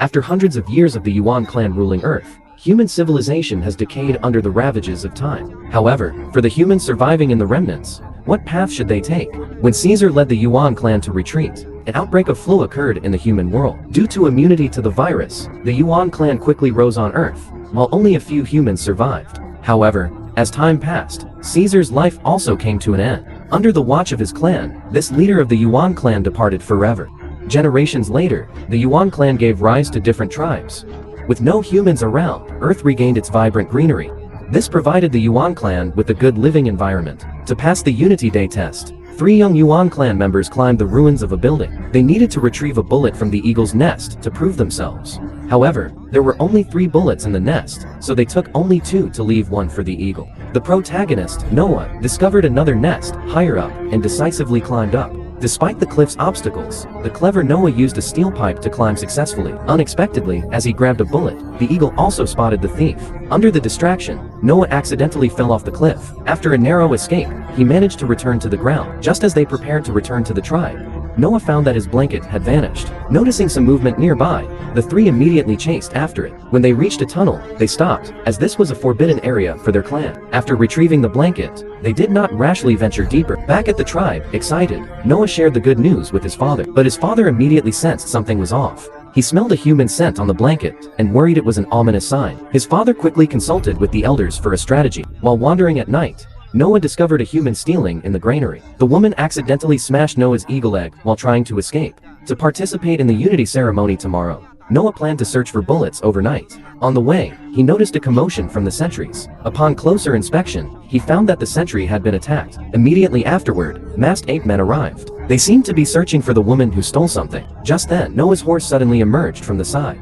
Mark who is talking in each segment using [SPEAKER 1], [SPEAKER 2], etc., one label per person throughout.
[SPEAKER 1] After hundreds of years of the Yuan clan ruling Earth, human civilization has decayed under the ravages of time. However, for the humans surviving in the remnants, what path should they take? When Caesar led the Yuan clan to retreat, an outbreak of flu occurred in the human world. Due to immunity to the virus, the Yuan clan quickly rose on Earth, while only a few humans survived. However, as time passed, Caesar's life also came to an end. Under the watch of his clan, this leader of the Yuan clan departed forever. Generations later, the Yuan clan gave rise to different tribes. With no humans around, Earth regained its vibrant greenery. This provided the Yuan clan with a good living environment. To pass the Unity Day test, 3 young Yuan clan members climbed the ruins of a building. They needed to retrieve a bullet from the eagle's nest to prove themselves. However, there were only 3 bullets in the nest, so they took only 2 to leave 1 for the eagle. The protagonist, Noah, discovered another nest higher up and decisively climbed up. Despite the cliff's obstacles, the clever Noah used a steel pipe to climb successfully. Unexpectedly, as he grabbed a bullet, the eagle also spotted the thief. Under the distraction, Noah accidentally fell off the cliff. After a narrow escape, he managed to return to the ground. Just as they prepared to return to the tribe, Noah found that his blanket had vanished. Noticing some movement nearby, the 3 immediately chased after it. When they reached a tunnel, they stopped, as this was a forbidden area for their clan. After retrieving the blanket, they did not rashly venture deeper. Back at the tribe, excited, Noah shared the good news with his father. But his father immediately sensed something was off. He smelled a human scent on the blanket, and worried it was an ominous sign. His father quickly consulted with the elders for a strategy. While wandering at night, Noah discovered a human stealing in the granary. The woman accidentally smashed Noah's eagle egg while trying to escape. To participate in the Unity ceremony tomorrow, Noah planned to search for bullets overnight. On the way, he noticed a commotion from the sentries. Upon closer inspection, he found that the sentry had been attacked. Immediately afterward, masked ape men arrived. They seemed to be searching for the woman who stole something. Just then, Noah's horse suddenly emerged from the side.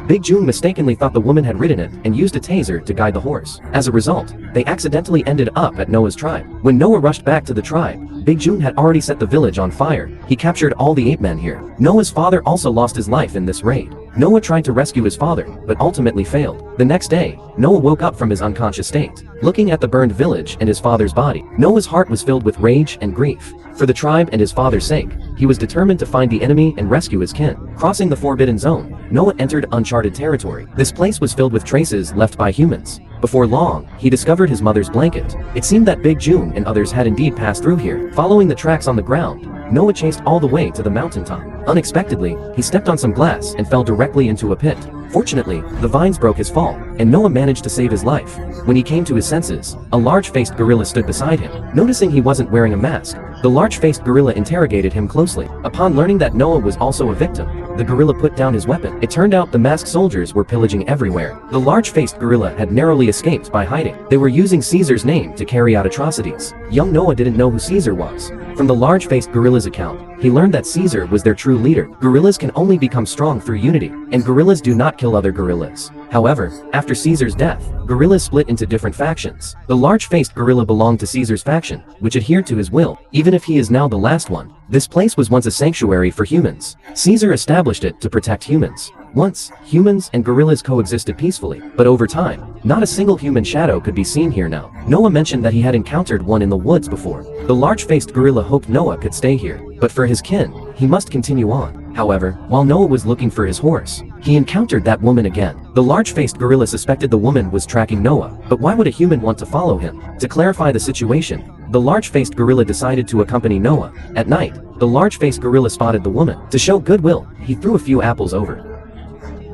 [SPEAKER 1] Big June mistakenly thought the woman had ridden it and used a taser to guide the horse. As a result, they accidentally ended up at Noah's tribe. When Noah rushed back to the tribe, Big June had already set the village on fire. He captured all the ape men here. Noah's father also lost his life in this raid. Noah tried to rescue his father, but ultimately failed. The next day, Noah woke up from his unconscious state. Looking at the burned village and his father's body, Noah's heart was filled with rage and grief. For the tribe and his father's sake, he was determined to find the enemy and rescue his kin. Crossing the forbidden zone, Noah entered uncharted territory. This place was filled with traces left by humans. Before long, he discovered his mother's blanket. It seemed that Big June and others had indeed passed through here. Following the tracks on the ground, Noah chased all the way to the mountaintop. Unexpectedly, he stepped on some glass and fell directly into a pit. Fortunately, the vines broke his fall, and Noah managed to save his life. When he came to his senses, a large-faced gorilla stood beside him. Noticing he wasn't wearing a mask, the large-faced gorilla interrogated him closely. Upon learning that Noah was also a victim, the gorilla put down his weapon. It turned out the masked soldiers were pillaging everywhere. The large-faced gorilla had narrowly escaped by hiding. They were using Caesar's name to carry out atrocities. Young Noah didn't know who Caesar was. From the large-faced gorilla's account, he learned that Caesar was their true leader. Gorillas can only become strong through unity, and gorillas do not kill other gorillas. However, after Caesar's death, gorillas split into different factions. The large-faced gorilla belonged to Caesar's faction, which adhered to his will, even if he is now the last one. This place was once a sanctuary for humans. Caesar established it to protect humans. Once, humans and gorillas coexisted peacefully, but over time, not a single human shadow could be seen here now. Noah mentioned that he had encountered one in the woods before. The large-faced gorilla hoped Noah could stay here, but for his kin, he must continue on. However, while Noah was looking for his horse, he encountered that woman again. The large-faced gorilla suspected the woman was tracking Noah, but why would a human want to follow him? To clarify the situation, the large-faced gorilla decided to accompany Noah. At night, the large-faced gorilla spotted the woman. To show goodwill, he threw a few apples over.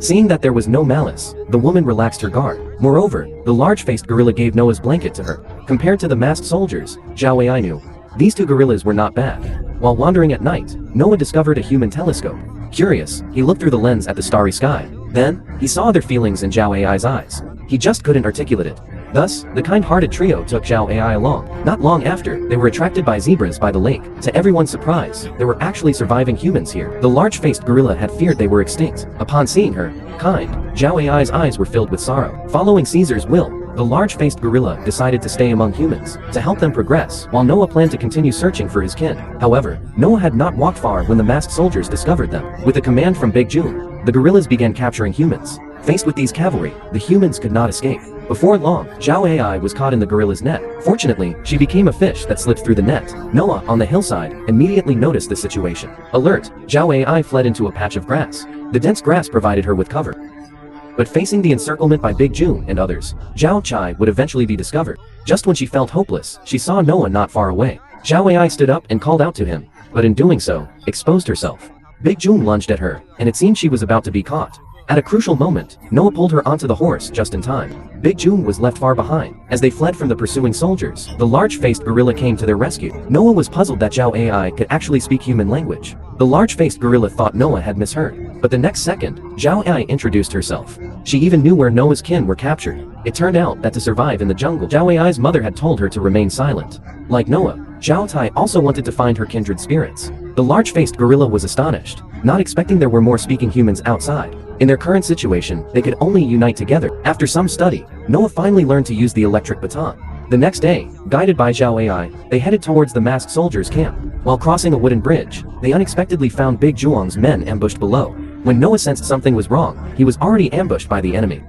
[SPEAKER 1] Seeing that there was no malice, the woman relaxed her guard. Moreover, the large-faced gorilla gave Noah's blanket to her. Compared to the masked soldiers, Zhao Ai knew, these two gorillas were not bad. While wandering at night, Noah discovered a human telescope. Curious, he looked through the lens at the starry sky. Then, he saw their feelings in Zhao Ai's eyes. He just couldn't articulate it. Thus, the kind-hearted trio took Zhao Ai along. Not long after, they were attracted by zebras by the lake. To everyone's surprise, there were actually surviving humans here. The large-faced gorilla had feared they were extinct. Upon seeing her, kind, Zhao Ai's eyes were filled with sorrow. Following Caesar's will, the large-faced gorilla decided to stay among humans to help them progress, while Noah planned to continue searching for his kin. However, Noah had not walked far when the masked soldiers discovered them. With a command from Big June, the gorillas began capturing humans. Faced with these cavalry, the humans could not escape. Before long, Zhao Ai was caught in the gorilla's net. Fortunately, she became a fish that slipped through the net. Noah, on the hillside, immediately noticed the situation. Alert, Zhao Ai fled into a patch of grass. The dense grass provided her with cover. But facing the encirclement by Big June and others, Zhao Chai would eventually be discovered. Just when she felt hopeless, she saw Noah not far away. Zhao Ai stood up and called out to him, but in doing so, exposed herself. Big June lunged at her, and it seemed she was about to be caught. At a crucial moment, Noah pulled her onto the horse just in time. Big June was left far behind. As they fled from the pursuing soldiers, the large-faced gorilla came to their rescue. Noah was puzzled that Zhao Ai could actually speak human language. The large-faced gorilla thought Noah had misheard. But the next second, Zhao Ai introduced herself. She even knew where Noah's kin were captured. It turned out that to survive in the jungle, Zhao Ai's mother had told her to remain silent. Like Noah, Zhao Tai also wanted to find her kindred spirits. The large-faced gorilla was astonished, not expecting there were more speaking humans outside. In their current situation, they could only unite together. After some study, Noah finally learned to use the electric baton. The next day, guided by Zhao Ai, they headed towards the masked soldiers' camp. While crossing a wooden bridge, they unexpectedly found Big Zhuang's men ambushed below. When Noah sensed something was wrong, he was already ambushed by the enemy.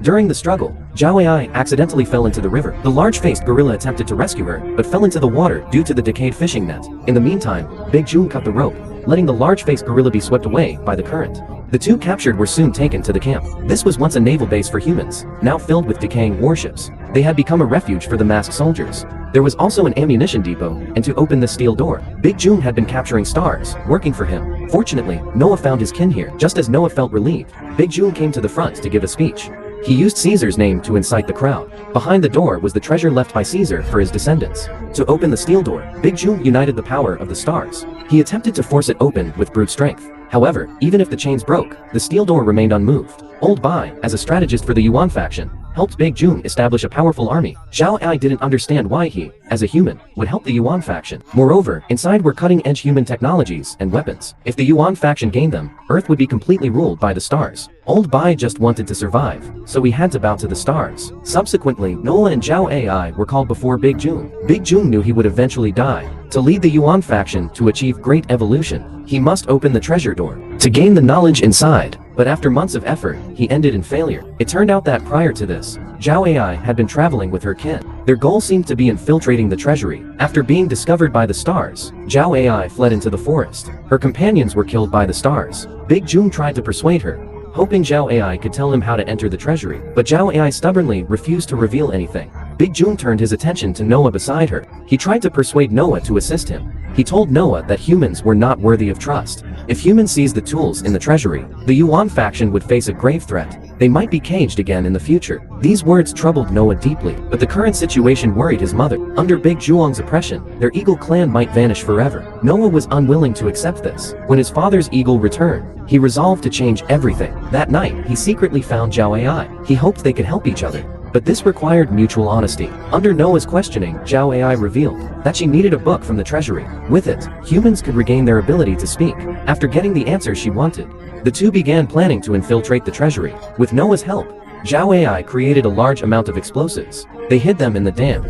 [SPEAKER 1] During the struggle, Zhao Ai accidentally fell into the river. The large-faced gorilla attempted to rescue her, but fell into the water due to the decayed fishing net. In the meantime, Big June cut the rope, letting the large-faced gorilla be swept away by the current. The two captured were soon taken to the camp. This was once a naval base for humans, now filled with decaying warships. They had become a refuge for the masked soldiers. There was also an ammunition depot, and to open the steel door, Big June had been capturing stars, working for him. Fortunately, Noah found his kin here. Just as Noah felt relieved, Big June came to the front to give a speech. He used Caesar's name to incite the crowd. Behind the door was the treasure left by Caesar for his descendants. To open the steel door, Big June united the power of the stars. He attempted to force it open with brute strength. However, even if the chains broke, the steel door remained unmoved. Old Bai, as a strategist for the Yuan faction, helped Big June establish a powerful army. Zhao Ai didn't understand why he, as a human, would help the Yuan faction. Moreover, inside were cutting-edge human technologies and weapons. If the Yuan faction gained them, Earth would be completely ruled by the stars. Old Bai just wanted to survive, so he had to bow to the stars. Subsequently, Noah and Zhao Ai were called before Big June. Big June knew he would eventually die. To lead the Yuan faction to achieve great evolution, he must open the treasure door to gain the knowledge inside. But after months of effort, he ended in failure. It turned out that prior to this, Zhao Ai had been traveling with her kin. Their goal seemed to be infiltrating the treasury. After being discovered by the stars, Zhao Ai fled into the forest. Her companions were killed by the stars. Big June tried to persuade her, hoping Zhao Ai could tell him how to enter the treasury. But Zhao Ai stubbornly refused to reveal anything. Big June turned his attention to Noah beside her. He tried to persuade Noah to assist him. He told Noah that humans were not worthy of trust. If humans seized the tools in the treasury, the Yuan faction would face a grave threat. They might be caged again in the future. These words troubled Noah deeply, but the current situation worried his mother. Under Big Zhuang's oppression, their eagle clan might vanish forever. Noah was unwilling to accept this. When his father's eagle returned, he resolved to change everything. That night, he secretly found Zhao Ai. He hoped they could help each other. But this required mutual honesty. Under Noah's questioning, Zhao Ai revealed that she needed a book from the treasury. With it, humans could regain their ability to speak. After getting the answer she wanted, the two began planning to infiltrate the treasury. With Noah's help, Zhao Ai created a large amount of explosives. They hid them in the dam.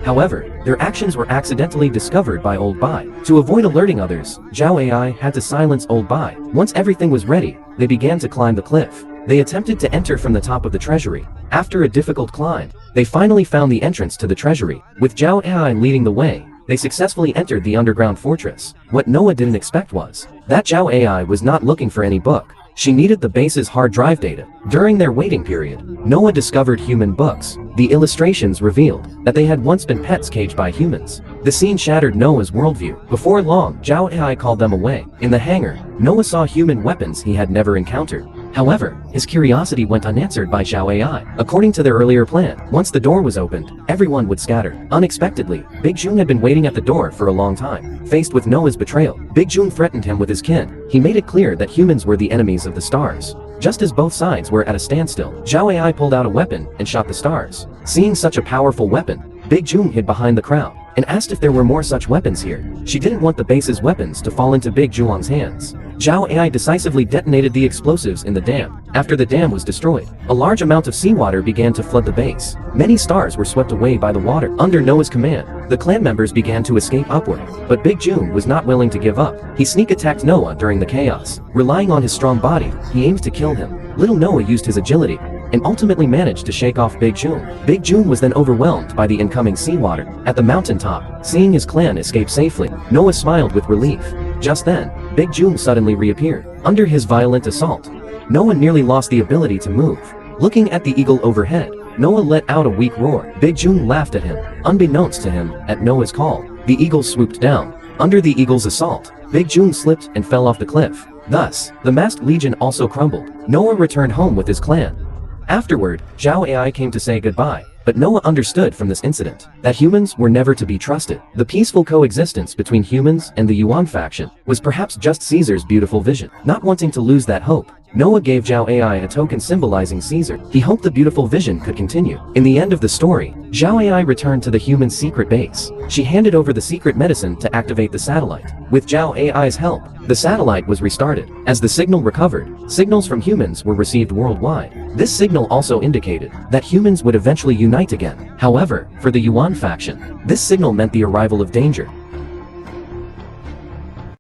[SPEAKER 1] However, their actions were accidentally discovered by Old Bai. To avoid alerting others, Zhao Ai had to silence Old Bai. Once everything was ready, they began to climb the cliff. They attempted to enter from the top of the treasury. After a difficult climb, they finally found the entrance to the treasury. With Zhao Ai leading the way, they successfully entered the underground fortress. What Noah didn't expect was that Zhao Ai was not looking for any book. She needed the base's hard drive data. During their waiting period, Noah discovered human books. The illustrations revealed that they had once been pets caged by humans. The scene shattered Noah's worldview. Before long, Zhao Ai called them away. In the hangar, Noah saw human weapons he had never encountered. However, his curiosity went unanswered by Zhao Ai. According to their earlier plan, once the door was opened, everyone would scatter. Unexpectedly, Big June had been waiting at the door for a long time. Faced with Noah's betrayal, Big June threatened him with his kin. He made it clear that humans were the enemies of the stars. Just as both sides were at a standstill, Zhao Ai pulled out a weapon and shot the stars. Seeing such a powerful weapon, Big June hid behind the crowd and asked if there were more such weapons here. She didn't want the base's weapons to fall into Big Zhuang's hands. Zhao Ai decisively detonated the explosives in the dam. After the dam was destroyed, a large amount of seawater began to flood the base. Many stars were swept away by the water. Under Noah's command, the clan members began to escape upward. But Big June was not willing to give up. He sneak attacked Noah during the chaos. Relying on his strong body, he aimed to kill him. Little Noah used his agility and ultimately managed to shake off Big June. Big June was then overwhelmed by the incoming seawater. At the mountaintop, seeing his clan escape safely, Noah smiled with relief. Just then, Big June suddenly reappeared. Under his violent assault, Noah nearly lost the ability to move. Looking at the eagle overhead, Noah let out a weak roar. Big June laughed at him. Unbeknownst to him, at Noah's call, the eagle swooped down. Under the eagle's assault, Big June slipped and fell off the cliff. Thus, the masked legion also crumbled. Noah returned home with his clan. Afterward, Zhao AI came to say goodbye, but Noah understood from this incident that humans were never to be trusted. The peaceful coexistence between humans and the Yuan faction was perhaps just Caesar's beautiful vision. Not wanting to lose that hope, Noah gave Zhao AI a token symbolizing Caesar. He hoped the beautiful vision could continue. In the end of the story, Zhao AI returned to the human secret base. She handed over the secret medicine to activate the satellite. With Zhao AI's help, the satellite was restarted. As the signal recovered, signals from humans were received worldwide. This signal also indicated that humans would eventually unite again. However, for the Yuan faction, this signal meant the arrival of danger.